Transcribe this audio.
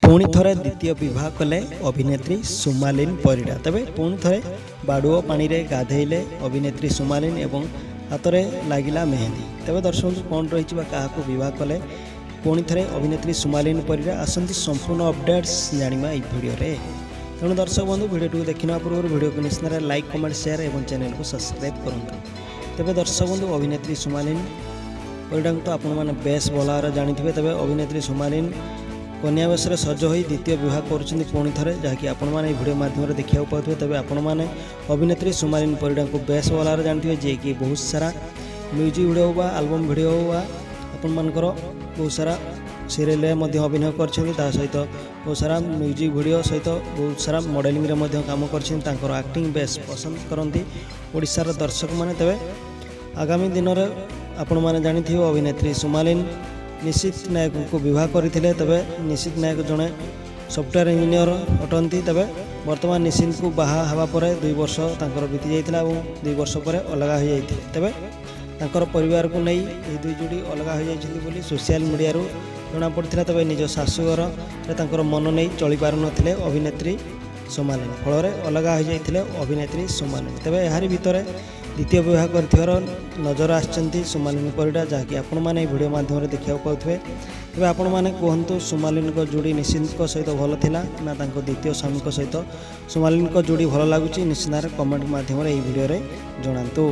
पुणी थरे द्वितीय विवाह कले अभिनेत्री सुमालीन परिडा। तबे पुणी थरे बाड़ुओ पानी रे गाधेले अभिनेत्री सुमालीन एवं हाथरे लागिला मेहंदी। तबे दर्शक कौन रही क्या बहुत कले पुणी थरे अभिनेत्री सुमालीन परिडा आसती संपूर्ण अपडेट्स जाना ये भिडियो रे। तेणु दर्शक बंधु भिडियो देखने पूर्व भिडियो को निश्चित लाइक कमेंट शेयर और चैनल को सब्सक्राइब करूँ। तेज दर्शक बंधु अभिनेत्री सुमालीन परिडा तो आपण बेस भल जानी। तेज अभिनेत्री सुमालीन कन्या बेश सज हो द्वितीय विवाह कर पुणी थे जहाँकि आपण मैंने भिडियो माध्यम देखा पाते। तेज आपण मैंने अभिनेत्री सुमालीन परिडा को बेस भल जानते जी कि बहुत सारा म्यूजिक भिडियो व आल्बम भिडियो व आपर बहुत सारा सीरियल अभिनय कर सहित बहुत सारा म्यूजिक भिडियो सहित बहुत सारा मॉडलिंग रे काम कर एक्टिंग बेस पसंद करती ओडिशार दर्शक मैंने। तेज आगामी दिन में आपण मैंने जानी अभिनेत्री सुमालीन निशित नायक को विवाह करते। तबे निशित नायक जड़े सॉफ्टवेयर इंजीनियर अटंती। तबे वर्तमान निशित को बाहा हवा पर 2 वर्ष बीती जाता और 2 वर्ष पर अलग हो जाते। तेबे तांकर परिवार को नहीं ये 2 जोड़ी अलग हो जाती सोशल मीडिया जना पड़ा। तबे निज शाशुघर से मन नहीं चली पार नथिले अभिनेत्री सुमालीन फल अलग हो जाते अभिनेत्री सुमालीन। तेबे यार भितर द्वितीय विवाह कर नजर आसचंती सुमालीन परिडा जहाँकि आपण मैंने भिडियो माध्यम देखा पाते। तेज आपण मैंने कहतु सुमालीन जोड़ी निशित सहित भल थिला ना तांको द्वितीय स्वामी सहित सुमालीन जोड़ी भल लगुच निश्चित कमेंट माध्यम भिडियो जनातु।